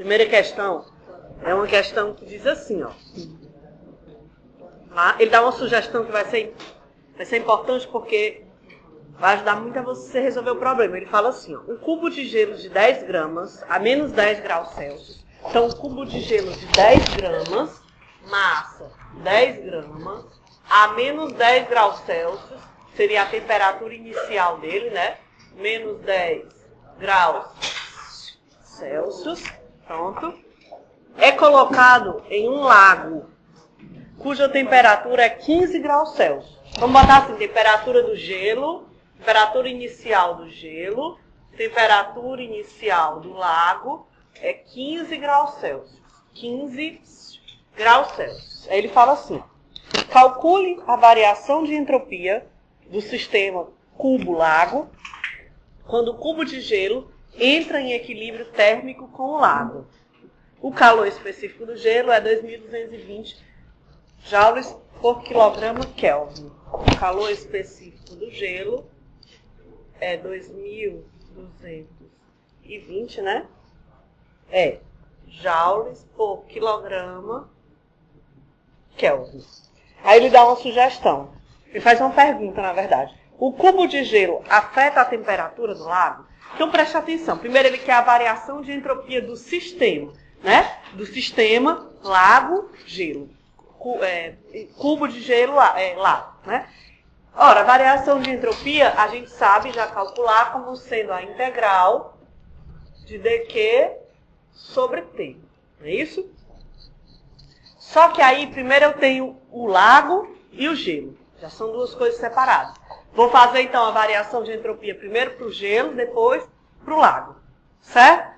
Primeira questão é uma questão que diz assim, ó. Lá, ele dá uma sugestão que vai ser importante porque vai ajudar muito a você resolver o problema. Ele fala assim, ó, um cubo de gelo de 10 gramas a menos 10 graus Celsius. Então, um cubo de gelo de 10 gramas, massa 10 gramas, a menos 10 graus Celsius, seria a temperatura inicial dele, né? Menos 10 graus Celsius, pronto. É colocado em um lago, cuja temperatura é 15 graus Celsius. Vamos botar assim, temperatura do gelo, temperatura inicial do gelo, temperatura inicial do lago é 15 graus Celsius. 15 graus Celsius. Aí ele fala assim, calcule a variação de entropia do sistema cubo-lago quando o cubo de gelo entra em equilíbrio térmico com o lago. O calor específico do gelo é 2.220 joules por quilograma Kelvin. O calor específico do gelo é 2.220, né? Joules por quilograma Kelvin. Aí ele dá uma sugestão. Ele faz uma pergunta, na verdade. O cubo de gelo afeta a temperatura do lago? Então preste atenção. Primeiro ele quer a variação de entropia do sistema, né? Do sistema lago-gelo. Cubo de gelo lago, né? Ora, a variação de entropia a gente sabe já calcular como sendo a integral de dq sobre t. Não é isso? Só que aí primeiro eu tenho o lago e o gelo. Já são duas coisas separadas. Vou fazer então a variação de entropia primeiro para o gelo, depois para o lago. Certo?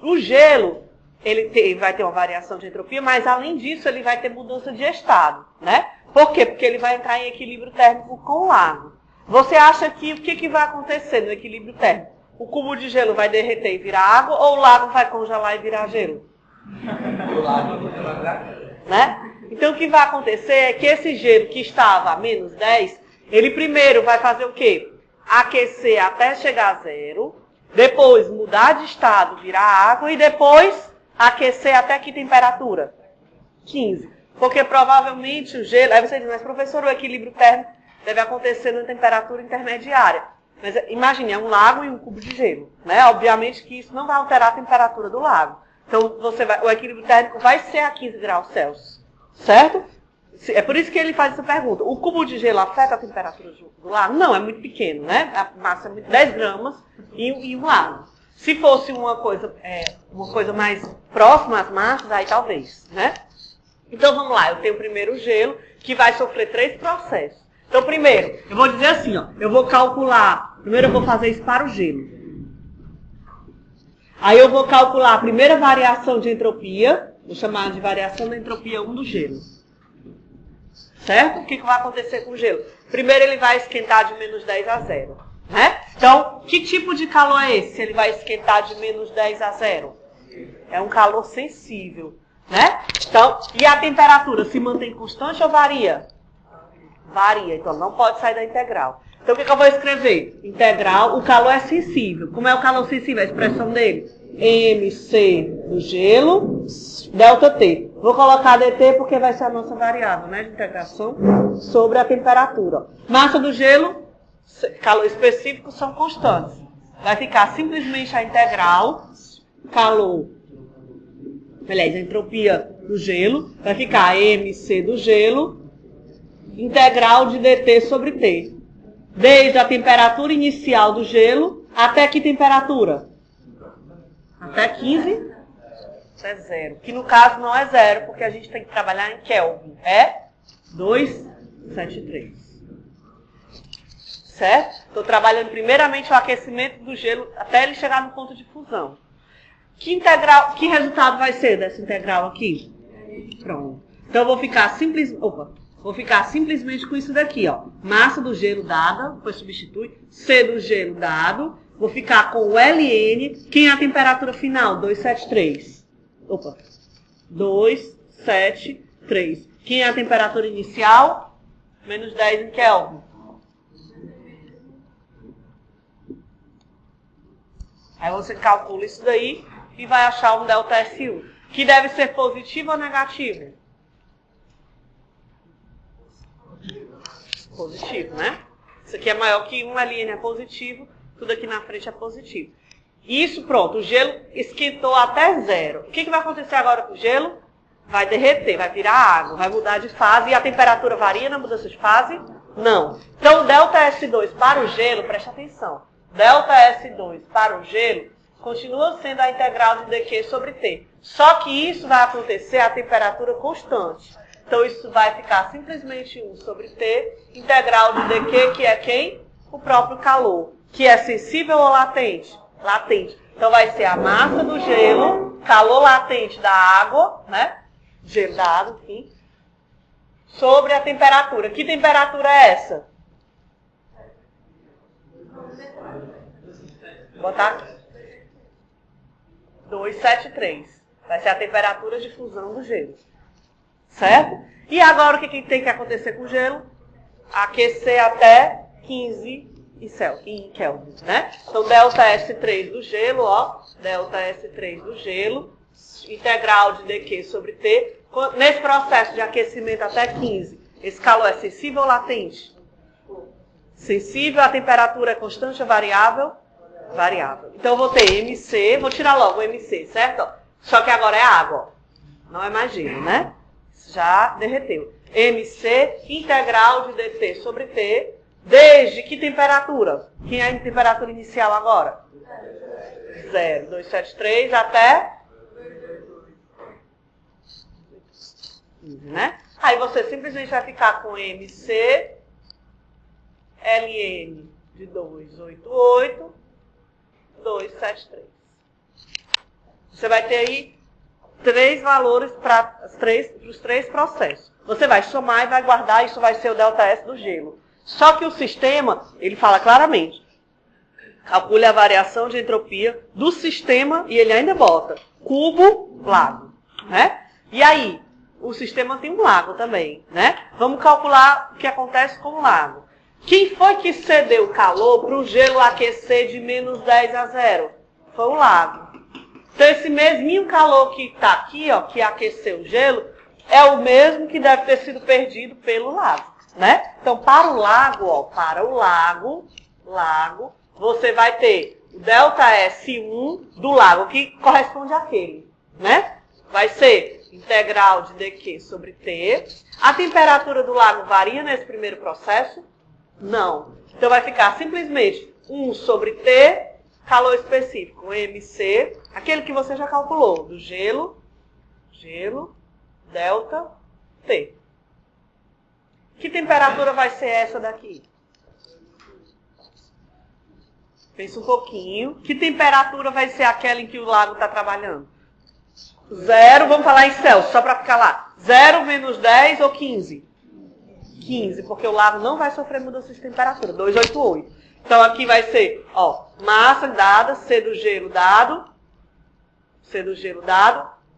O gelo ele vai ter uma variação de entropia, mas além disso ele vai ter mudança de estado, né? Por quê? Porque ele vai entrar em equilíbrio térmico com o lago. Você acha que o que vai acontecer no equilíbrio térmico? O cubo de gelo vai derreter e virar água ou o lago vai congelar e virar gelo? O lago vai virar. Né? Então o que vai acontecer é que esse gelo que estava a menos 10, ele primeiro vai fazer o quê? Aquecer até chegar a zero, depois mudar de estado, virar água e depois aquecer até que temperatura? 15. Porque provavelmente o gelo... Aí você diz, mas professor, o equilíbrio térmico deve acontecer na temperatura intermediária. Mas imagine, é um lago e um cubo de gelo, né? Obviamente que isso não vai alterar a temperatura do lago. Então o equilíbrio térmico vai ser a 15 graus Celsius, certo? É por isso que ele faz essa pergunta. O cubo de gelo afeta a temperatura do lago? Não, é muito pequeno, né? A massa é 10 gramas e um lago. Se fosse uma coisa mais próxima às massas, aí talvez, né? Então vamos lá, eu tenho primeiro o gelo, que vai sofrer 3 processos. Então primeiro, eu vou dizer assim, ó, eu vou calcular, primeiro eu vou fazer isso para o gelo. Aí eu vou calcular a primeira variação de entropia, vou chamar de variação da entropia 1 do gelo. Certo? O que vai acontecer com o gelo? Primeiro ele vai esquentar de menos 10 a 0. Né? Então, que tipo de calor é esse? Se ele vai esquentar de menos 10 a 0? É um calor sensível. Né? Então, e a temperatura se mantém constante ou varia? Varia, então não pode sair da integral. Então o que eu vou escrever? Integral, o calor é sensível. Como é o calor sensível? A expressão dele? MC do gelo, delta T. Vou colocar dt porque vai ser a nossa variável, né, de integração sobre a temperatura. Massa do gelo, calor específico são constantes. Vai ficar simplesmente a integral, calor, aliás, a entropia do gelo, vai ficar MC do gelo, integral de dt sobre T. Desde a temperatura inicial do gelo até que temperatura? Até 15? É zero. Que no caso não é zero, porque a gente tem que trabalhar em Kelvin. É 273. Certo? Estou trabalhando primeiramente o aquecimento do gelo até ele chegar no ponto de fusão. Que resultado vai ser dessa integral aqui? Pronto. Então eu vou ficar simplesmente com isso daqui, ó. Massa do gelo dada, depois substitui. C do gelo dado. Vou ficar com o Ln. Quem é a temperatura final? 273. 273. Quem é a temperatura inicial? Menos 10 em Kelvin. Aí você calcula isso daí e vai achar um ΔS1, que deve ser positivo ou negativo? Positivo, né? Isso aqui é maior que 1, ali é positivo, tudo aqui na frente é positivo. Isso, pronto, o gelo esquentou até 0. O que vai acontecer agora com o gelo? Vai derreter, vai virar água, vai mudar de fase. E a temperatura varia na mudança de fase? Não. Então, o ΔS2 para o gelo, preste atenção. ΔS2 para o gelo continua sendo a integral de dq sobre T. Só que isso vai acontecer a temperatura constante. Então, isso vai ficar simplesmente 1 sobre T, integral de dq, que é quem? O próprio calor. Que é sensível ou latente? Latente. Então, vai ser a massa do gelo, calor latente da água, né? Gelo da água, enfim, sobre a temperatura. Que temperatura é essa? Vou botar aqui. 273. Vai ser a temperatura de fusão do gelo. Certo? E agora o que tem que acontecer com o gelo? Aquecer até 15 em Kelvin, né? Então, ΔS3 do gelo, ó. ΔS3 do gelo, integral de dq sobre T. Nesse processo de aquecimento até 15, esse calor é sensível ou latente? Sensível, a temperatura é constante ou variável? Variável. Então, eu vou ter MC, vou tirar logo o MC, certo? Só que agora é água, ó. Não é mais gelo, né? Já derreteu. MC, integral de dt sobre T, desde que temperatura? Quem é a temperatura inicial agora? 0, 273 até... né? Aí você simplesmente vai ficar com MC, LN de 288, 273. Você vai ter aí 3 valores para os 3 processos. Você vai somar e vai guardar, isso vai ser o ΔS do gelo. Só que o sistema, ele fala claramente, calcule a variação de entropia do sistema, e ele ainda bota cubo, lago, né? E aí, o sistema tem um lago também, né? Vamos calcular o que acontece com o lago. Quem foi que cedeu calor para o gelo aquecer de menos 10 a 0? Foi o lago. Então, esse mesminho calor que está aqui, ó, que aqueceu o gelo, é o mesmo que deve ter sido perdido pelo lago, né? Então, para o lago, ó, você vai ter o ΔS1 do lago, que corresponde àquele, né? Vai ser integral de dq sobre T. A temperatura do lago varia nesse primeiro processo? Não. Então, vai ficar simplesmente 1 sobre T, calor específico, MC, aquele que você já calculou, do gelo, delta, T. Que temperatura vai ser essa daqui? Pensa um pouquinho. Que temperatura vai ser aquela em que o lago está trabalhando? 0, vamos falar em Celsius, só para ficar lá. 0 menos 10 ou 15? 15, porque o lago não vai sofrer mudança de temperatura, 288. Então, aqui vai ser, ó, massa dada, C do gelo dado,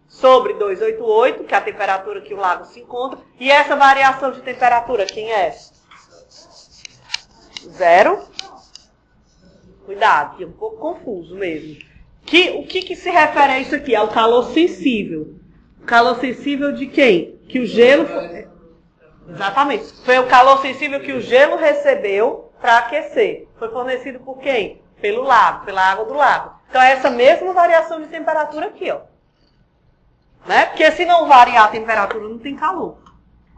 sobre 288, que é a temperatura que o lago se encontra. E essa variação de temperatura, quem é? 0. Cuidado, que é um pouco confuso mesmo. O que se refere a isso aqui? Ao calor sensível. O calor sensível de quem? Que o gelo... Exatamente. Foi o calor sensível que o gelo recebeu para aquecer. Foi fornecido por quem? Pelo lago, pela água do lago. Então, é essa mesma variação de temperatura aqui, ó. Né? Porque se não variar a temperatura, não tem calor.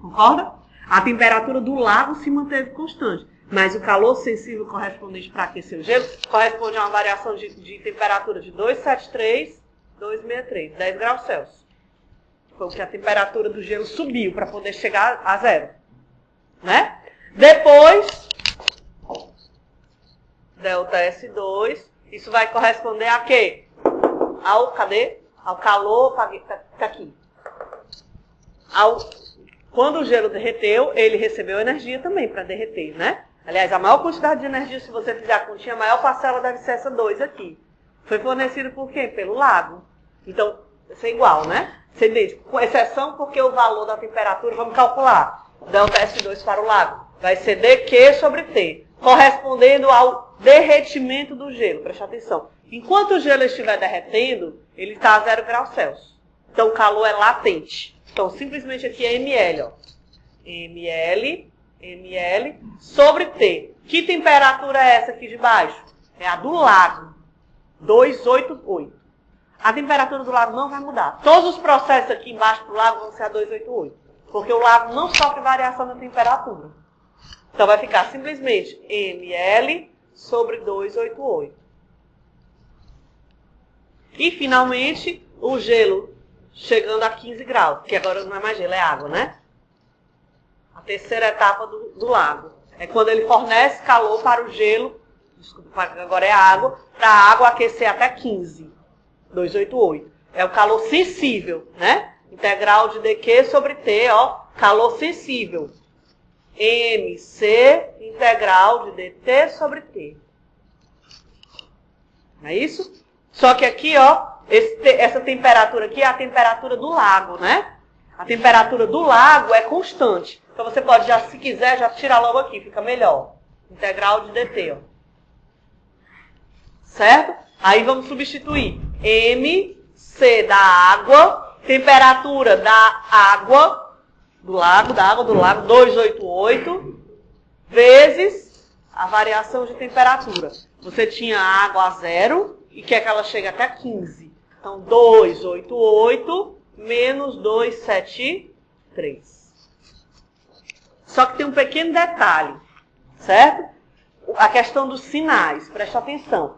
Concorda? A temperatura do lago se manteve constante. Mas o calor sensível correspondente para aquecer o gelo corresponde a uma variação de temperatura de 273, 263, 10 graus Celsius. Foi que a temperatura do gelo subiu para poder chegar a 0. Né? Depois, ΔS2, isso vai corresponder a quê? Cadê? Ao calor, tá aqui. Quando o gelo derreteu, ele recebeu energia também para derreter, né? Aliás, a maior quantidade de energia, se você fizer a continha, a maior parcela deve ser essa 2 aqui. Foi fornecido por quem? Pelo lago. Então, isso é igual, né? Ser idêntico. Com exceção porque o valor da temperatura, vamos calcular. ΔS2 para o lago. Vai ser dq sobre T. Correspondendo ao derretimento do gelo. Preste atenção. Enquanto o gelo estiver derretendo, ele está a 0 graus Celsius. Então, o calor é latente. Então, simplesmente aqui é ml, ó. ml sobre T. Que temperatura é essa aqui de baixo? É a do lago. 288. A temperatura do lago não vai mudar. Todos os processos aqui embaixo do lago vão ser a 288. Porque o lago não sofre variação da temperatura. Então, vai ficar simplesmente ml sobre 288. E, finalmente, o gelo chegando a 15 graus. Que agora não é mais gelo, é água, né? A terceira etapa do lago. É quando ele fornece calor para o gelo. Desculpa, agora é água. Para a água aquecer até 15. 288. É o calor sensível, né? Integral de dq sobre T, ó. Calor sensível. MC integral de dt sobre T. Não é isso? Só que aqui, ó, essa temperatura aqui é a temperatura do lago, né? A temperatura do lago é constante. Então você pode, já, se quiser, já tirar logo aqui, fica melhor. Integral de dt, ó. Certo? Aí vamos substituir. MC da água, temperatura da água, do lago, 288, vezes a variação de temperatura. Você tinha a água a 0 e quer que ela chegue até 15. Então, 288 menos 273. Só que tem um pequeno detalhe, certo? A questão dos sinais, presta atenção.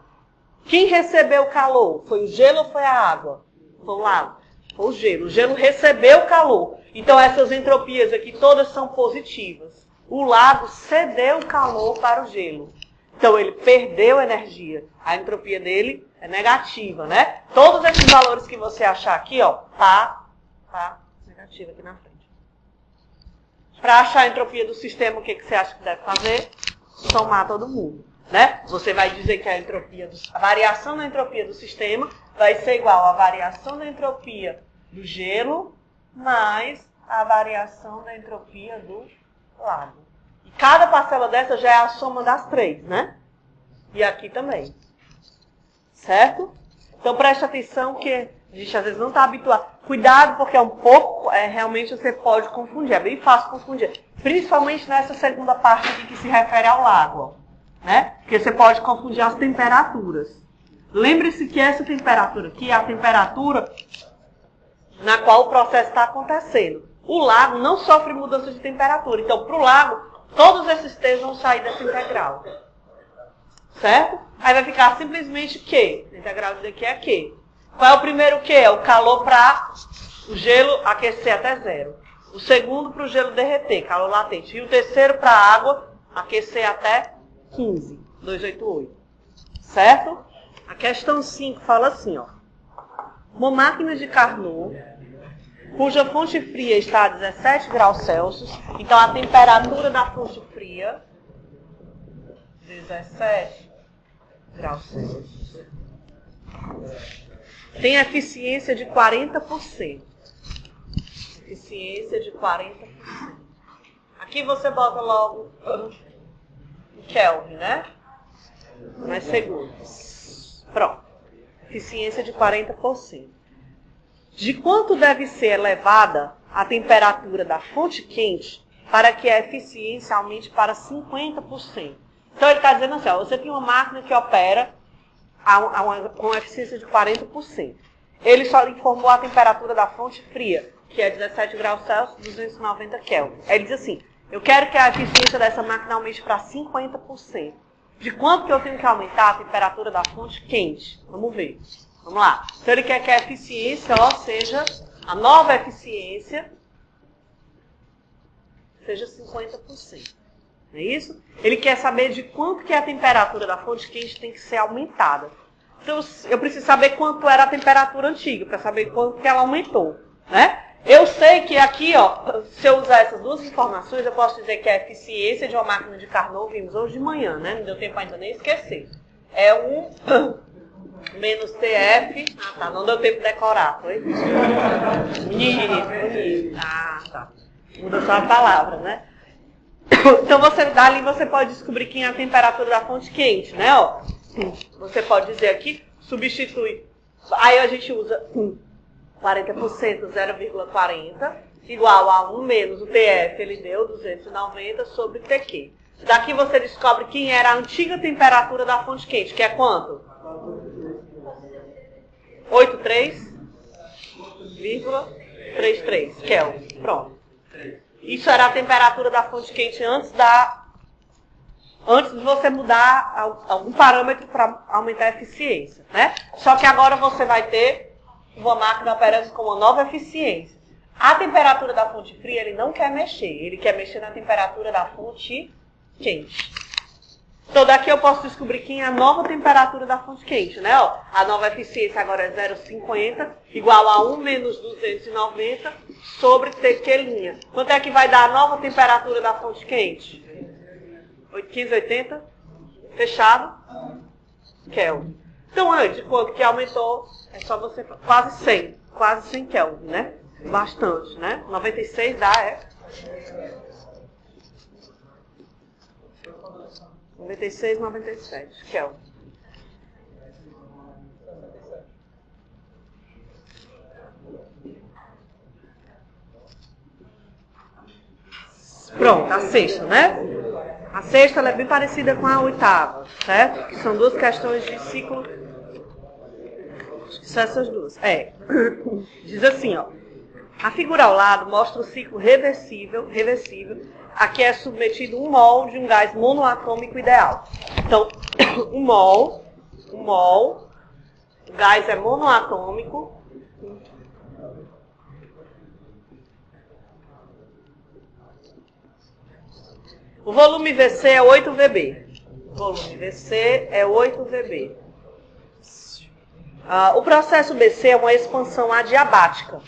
Quem recebeu o calor? Foi o gelo ou foi a água? Foi o lago. Foi o gelo. O gelo recebeu o calor. Então, essas entropias aqui todas são positivas. O lago cedeu o calor para o gelo. Então, ele perdeu energia. A entropia dele é negativa, né? Todos esses valores que você achar aqui, ó, tá negativo aqui na frente. Para achar a entropia do sistema, o que você acha que deve fazer? Somar todo mundo, né? Você vai dizer que a variação da entropia do sistema vai ser igual à variação da entropia do gelo mais a variação da entropia do lago. E cada parcela dessa já é a soma das três, né? E aqui também. Certo? Então preste atenção que a gente às vezes não está habituado. Cuidado, porque é um pouco, realmente você pode confundir. É bem fácil confundir. Principalmente nessa segunda parte aqui que se refere ao lago. Né? Porque você pode confundir as temperaturas. Lembre-se que essa temperatura aqui é a temperatura na qual o processo está acontecendo. O lago não sofre mudança de temperatura. Então, para o lago, todos esses T's vão sair dessa integral. Certo? Aí vai ficar simplesmente Q. A integral de daqui é Q. Qual é o primeiro Q? É o calor para o gelo aquecer até 0. O segundo para o gelo derreter, calor latente. E o terceiro para a água aquecer até 15, 288. Certo? A questão 5 fala assim, ó. Uma máquina de Carnot, cuja fonte fria está a 17 graus Celsius, então a temperatura da fonte fria, 17 graus Celsius, tem eficiência de 40%. Eficiência de 40%. Aqui você bota logo o Kelvin, né? Mais seguro. Pronto. Eficiência de 40%. De quanto deve ser elevada a temperatura da fonte quente para que a eficiência aumente para 50%? Então, ele está dizendo assim, ó, você tem uma máquina que opera com eficiência de 40%. Ele só informou a temperatura da fonte fria, que é 17 graus Celsius, 290 Kelvin. Aí ele diz assim, eu quero que a eficiência dessa máquina aumente para 50%. De quanto que eu tenho que aumentar a temperatura da fonte quente? Vamos ver. Vamos lá. Então, ele quer que a eficiência, ó, seja, a nova eficiência, seja 50%. Não é isso? Ele quer saber de quanto que a temperatura da fonte quente tem que ser aumentada. Então, eu preciso saber quanto era a temperatura antiga, para saber quanto que ela aumentou, né? Eu sei que aqui, ó, se eu usar essas duas informações, eu posso dizer que a eficiência de uma máquina de Carnot, vimos hoje de manhã, né? Não deu tempo ainda nem esquecer. É 1 menos TF. Ah, tá. Não deu tempo de decorar, foi? Bonito. Ah, tá. Muda só a palavra, né? Então, dali você pode descobrir quem é a temperatura da fonte quente, né? Ó, você pode dizer aqui, substitui Aí a gente usa 40%, 0,40, igual a 1 menos o TF, ele deu 290 sobre TQ. Daqui você descobre quem era a antiga temperatura da fonte quente, que é quanto? 83,33 Kelvin. Pronto. Isso era a temperatura da fonte quente antes de você mudar algum parâmetro para aumentar a eficiência, né? Só que agora você vai ter uma máquina operando com uma nova eficiência. A temperatura da fonte fria ele não quer mexer, ele quer mexer na temperatura da fonte quente. Então daqui eu posso descobrir quem é a nova temperatura da fonte quente, né? Ó, a nova eficiência agora é 0,50 igual a 1 menos 290 sobre TQ'. Quanto é que vai dar a nova temperatura da fonte quente? 1580, fechado, Kelvin. Então, antes, quanto que aumentou, é só você, quase 100 Kelvin, né? Bastante, né? 96 dá, 96, 97, Kelvin. Pronto, a sexta, né? A sexta ela é bem parecida com a oitava, certo? Que são duas questões de ciclo. São essas duas. Diz assim, ó. A figura ao lado mostra o ciclo reversível. Aqui é submetido 1 mol de um gás monoatômico ideal. Então, 1 mol, o gás é monoatômico. O volume VC é 8 VB. O processo BC é uma expansão adiabática,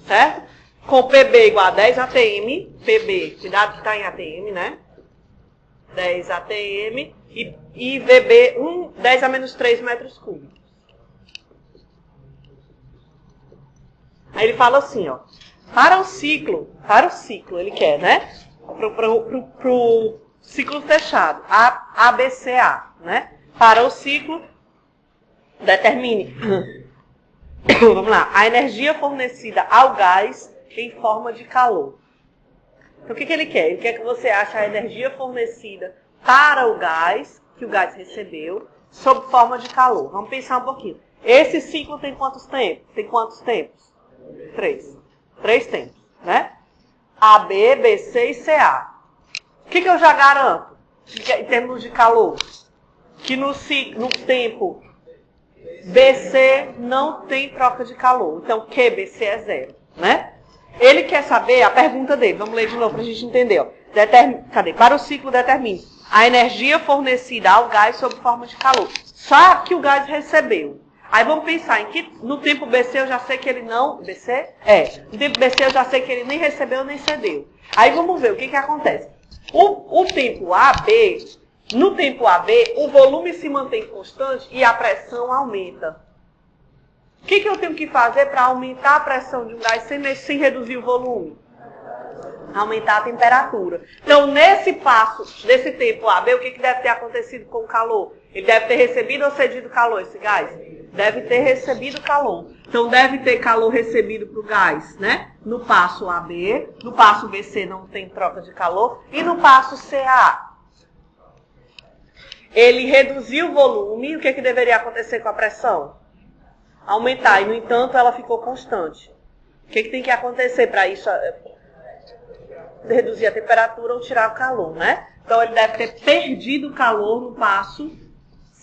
certo? Com PB igual a 10 ATM, PB, cuidado que está em ATM, né? 10 ATM e VB 10 a menos 3 metros cúbicos. Aí ele fala assim, ó. Para o ciclo, ele quer, né? Pro ciclo fechado, ABCA, né? Para o ciclo, determine, vamos lá, a energia fornecida ao gás em forma de calor. Então, o que ele quer? Ele quer que você ache a energia fornecida para o gás, que o gás recebeu, sob forma de calor. Vamos pensar um pouquinho. Esse ciclo tem quantos tempos? Três. 3 tempos, né? A, B, B, C e CA. O que eu já garanto em termos de calor? Que no tempo BC não tem troca de calor. Então, QBC é 0, né? Ele quer saber a pergunta dele. Vamos ler de novo para a gente entender. Ó. Para o ciclo, determine a energia fornecida ao gás sob forma de calor. Só que o gás recebeu. Aí vamos pensar em que no tempo BC eu já sei que ele não... BC? No tempo BC eu já sei que ele nem recebeu nem cedeu. Aí vamos ver o que acontece. O tempo AB, no tempo AB, o volume se mantém constante e a pressão aumenta. O que eu tenho que fazer para aumentar a pressão de um gás sem reduzir o volume? Aumentar a temperatura. Então, nesse passo, desse tempo AB, o que deve ter acontecido com o calor? Ele deve ter recebido ou cedido calor, esse gás? Deve ter recebido calor. Então, deve ter calor recebido para o gás, né? No passo AB, no passo BC não tem troca de calor, e no passo CA. Ele reduziu o volume, o que deveria acontecer com a pressão? Aumentar, e no entanto ela ficou constante. O que tem que acontecer para isso? Reduzir a temperatura ou tirar o calor, né? Então ele deve ter perdido o calor no passo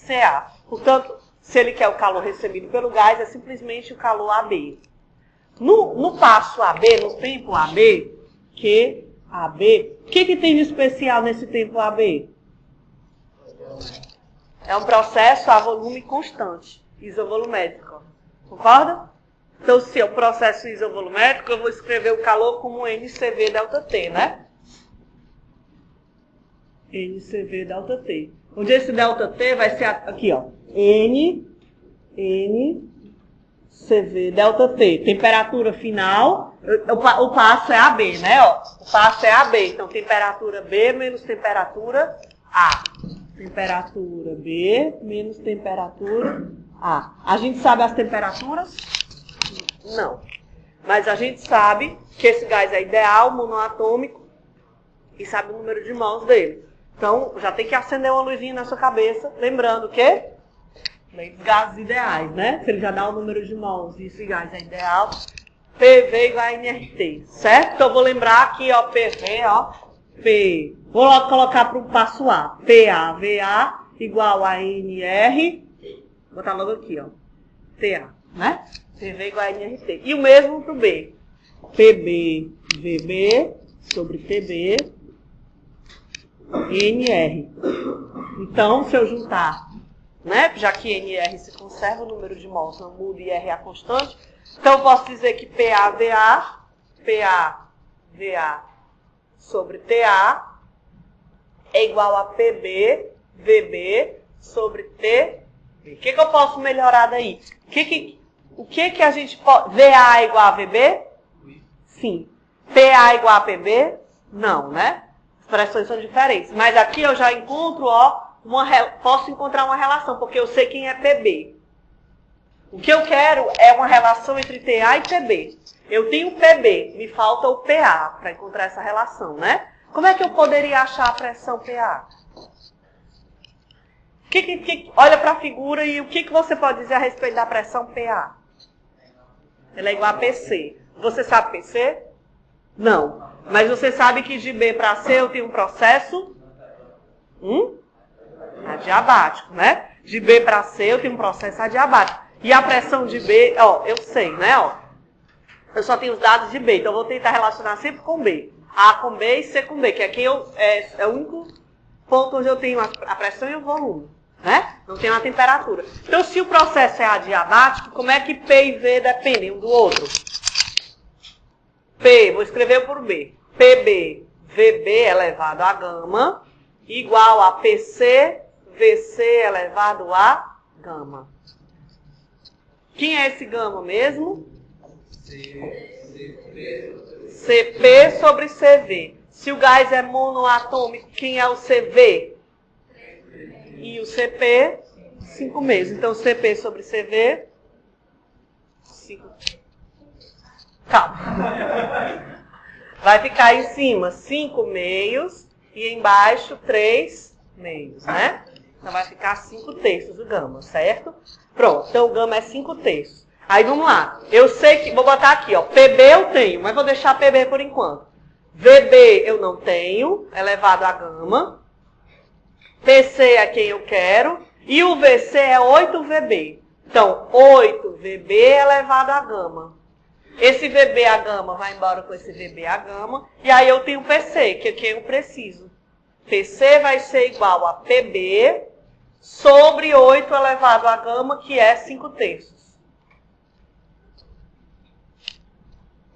CA. Portanto, se ele quer o calor recebido pelo gás, é simplesmente o calor AB. No passo AB, no tempo AB, o que tem de especial nesse tempo AB? É um processo a volume constante, isovolumétrico. Concorda? Então, se é um processo isovolumétrico, eu vou escrever o calor como NCV ΔT, né? NCV ΔT. Onde esse ΔT vai ser aqui, ó. NCV ΔT. Temperatura final. O passo é AB, né? Ó. O passo é AB. Então, temperatura B menos temperatura A. Temperatura B menos temperatura A gente sabe as temperaturas? Não. Mas a gente sabe que esse gás é ideal, monoatômico, e sabe o número de mols dele. Então, já tem que acender uma luzinha na sua cabeça, lembrando que lei dos gases ideais, né? Se ele já dá o número de mols e esse gás é ideal, PV igual a NRT, certo? Então, eu vou lembrar aqui, ó, PV, ó, P. Vou logo colocar para o passo A. PAVA igual a NR, vou botar logo aqui, ó, TA, né? PV igual a NRT. E o mesmo para o B. PB, sobre PB, NR. Então, se eu juntar, né, já que NR se conserva, o número de mols não muda e R é a constante, então eu posso dizer que PAVA sobre TA é igual a PB sobre TB. O que eu posso melhorar daí? O que a gente pode... VA é igual a VB? Sim. PA é igual a PB? Não, né? As expressões são diferentes. Mas aqui eu já encontro, ó, posso encontrar uma relação, porque eu sei quem é PB. O que eu quero é uma relação entre TA e PB. Eu tenho PB, me falta o PA para encontrar essa relação, né? Como é que eu poderia achar a pressão PA? Olha para a figura e o que você pode dizer a respeito da pressão PA? Ela é igual a PC. Você sabe PC? Não. Mas você sabe que de B para C eu tenho um processo adiabático, né? De B para C eu tenho um processo adiabático. E a pressão de B, ó, eu sei, né? Ó, eu só tenho os dados de B, então eu vou tentar relacionar sempre com B. A com B e C com B, que aqui é o único ponto onde eu tenho a pressão e o volume, né? Não tenho a temperatura. Então, se o processo é adiabático, como é que P e V dependem um do outro? P, vou escrever por B. PB, VB elevado a gama, igual a PC, VC elevado a gama. Quem é esse gama mesmo? CP sobre CV. Se o gás é monoatômico, quem é o CV? E o CP, 5 meses. Então, CP sobre CV, 5. Calma. Vai ficar em cima 5 meios e embaixo 3 meios, né? Então, vai ficar 5 terços o gama, certo? Pronto, então o gama é 5 terços. Aí, vamos lá. Eu sei que... Vou botar aqui, ó. PB eu tenho, mas vou deixar PB por enquanto. VB eu não tenho, elevado a gama. PC é quem eu quero. E o VC é 8VB. Então, 8VB elevado a gama. Esse VB a gama vai embora com esse VB a gama. E aí eu tenho PC, que é quem eu preciso. PC vai ser igual a PB sobre 8 elevado a gama, que é 5 terços.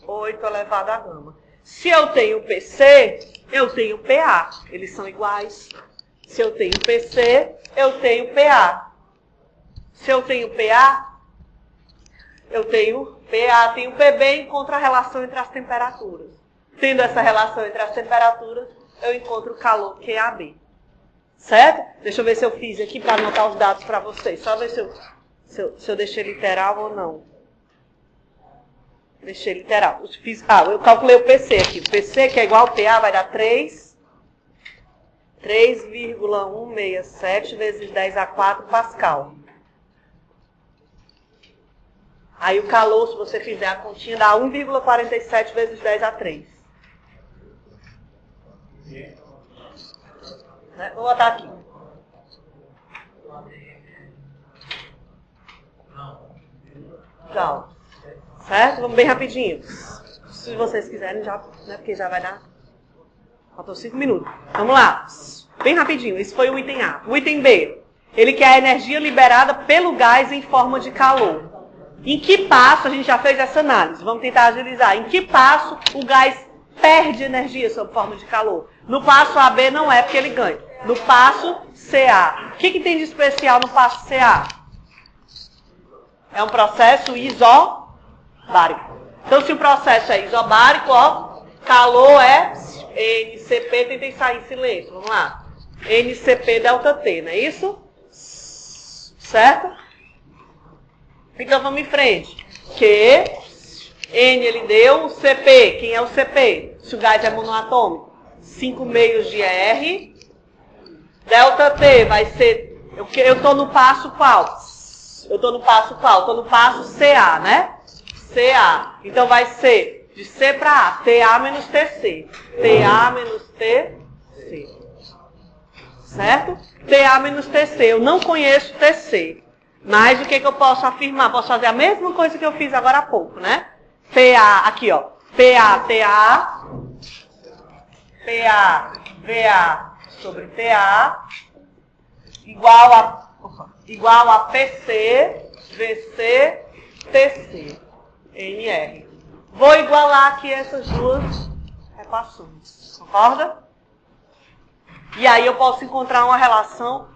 8 elevado a gama. Se eu tenho PC, eu tenho PA. Eles são iguais. Se eu tenho PC, eu tenho PA. Se eu tenho PA, eu tenho PA, tenho PB, encontro a relação entre as temperaturas. Tendo essa relação entre as temperaturas, eu encontro o calor, que é AB. Certo? Deixa eu ver se eu fiz aqui para anotar os dados para vocês. Só ver se eu deixei literal ou não. Deixei literal. Eu calculei o PC aqui. O PC, que é igual ao PA, vai dar 3,167 vezes 10 a 4 Pascal. Aí o calor, se você fizer a continha, dá 1,47 vezes 10 a 3. Né? Vou botar aqui. Joule. Certo? Vamos bem rapidinho. Se vocês quiserem, já, né? Porque já vai dar... Faltam 5 minutos. Vamos lá. Bem rapidinho. Esse foi o item A. O item B. Ele quer a energia liberada pelo gás em forma de calor. Em que passo, a gente já fez essa análise, vamos tentar agilizar. Em que passo o gás perde energia sob forma de calor? No passo AB não é porque ele ganha. No passo CA. O que tem de especial no passo CA? É um processo isobárico. Então, se o processo é isobárico, ó, calor é NCP, tentem sair em silêncio, vamos lá. NCP ΔT, não é isso? Certo? Então vamos em frente. Q, N ele deu, o CP, quem é o CP? Se o gás é monoatômico, 5 meios de R. Delta T vai ser, eu estou no passo qual? Estou no passo CA, né? CA. Então vai ser de C para A, TA menos TC. TA menos TC. Certo? TA menos TC. Eu não conheço TC. Mas o que eu posso afirmar? Posso fazer a mesma coisa que eu fiz agora há pouco, né? PA, aqui ó. PA, TA. PA, VA sobre TA. Igual a PC, VC, TC. NR. Vou igualar aqui essas duas equações. Concorda? E aí eu posso encontrar uma relação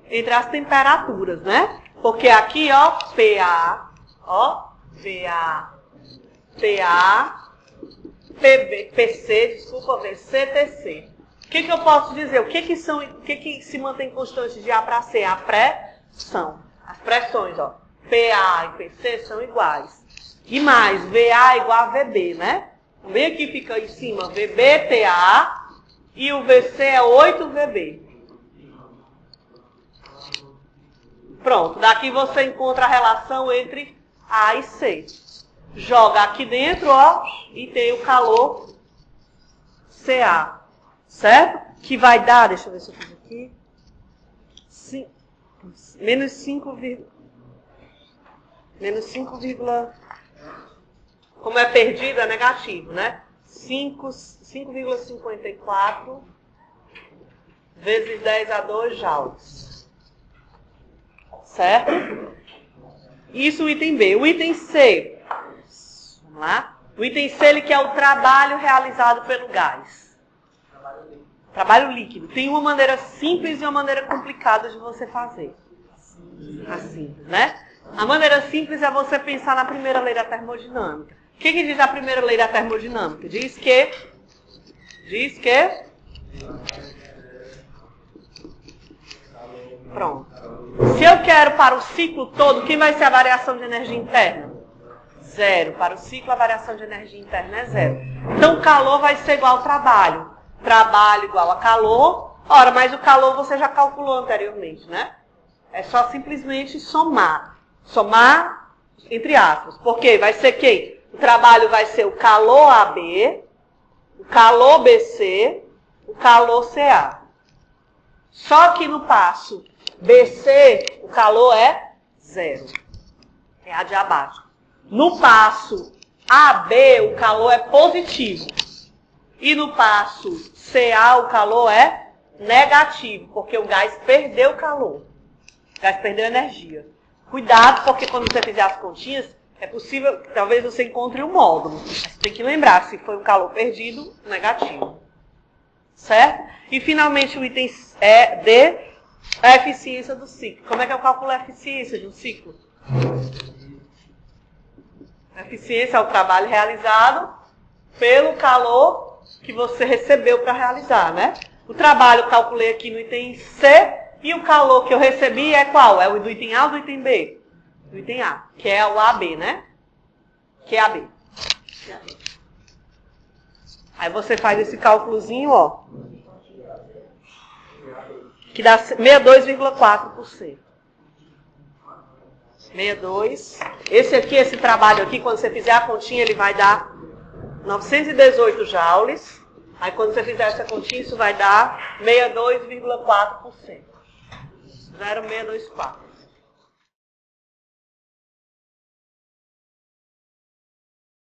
entre as temperaturas, né? Porque aqui, ó, PA, ó, VA, PA, PB, PC, desculpa, VC, TC. O que eu posso dizer? O que se mantém constante de A para C? A pressão. As pressões, ó, PA e PC são iguais. E mais, VA igual a VB, né? Também aqui fica em cima, VBTA e o VC é 8VB. Pronto, daqui você encontra a relação entre A e C. Joga aqui dentro, ó, e tem o calor CA, certo? Que vai dar, deixa eu ver se eu fiz aqui, menos 5, como é perdido, é negativo, né? 5,54 vezes 10 a 2 joules. Certo? Isso o item B. O item C. Vamos lá. O item C ele quer o trabalho realizado pelo gás. Trabalho líquido. Tem uma maneira simples e uma maneira complicada de você fazer. Assim, né? A maneira simples é você pensar na primeira lei da termodinâmica. O que diz a primeira lei da termodinâmica? Diz que pronto. Se eu quero para o ciclo todo, quem vai ser a variação de energia interna? Zero. Para o ciclo, a variação de energia interna é zero. Então, calor vai ser igual ao trabalho. Trabalho igual a calor. Ora, mas o calor você já calculou anteriormente, né? É só simplesmente somar. Somar entre aspas. Porque vai ser quem? O trabalho vai ser o calor AB, o calor BC, o calor CA. Só que no passo BC, o calor é zero. É adiabático. No passo AB, o calor é positivo. E no passo CA, o calor é negativo, porque o gás perdeu calor. O gás perdeu energia. Cuidado, porque quando você fizer as continhas, é possível, talvez você encontre um módulo. Mas você tem que lembrar, se foi um calor perdido, negativo. Certo? E finalmente o item D, a eficiência do ciclo. Como é que eu calculo a eficiência de um ciclo? A eficiência é o trabalho realizado pelo calor que você recebeu para realizar, né? O trabalho eu calculei aqui no item C e o calor que eu recebi é qual? É o do item A ou do item B? Do item A, que é o AB, né? Que é AB. Aí você faz esse cálculozinho, ó, que dá 62,4%. 62. Esse trabalho aqui, quando você fizer a continha, ele vai dar 918 joules. Aí quando você fizer essa continha, isso vai dar 62,4%. 0,624.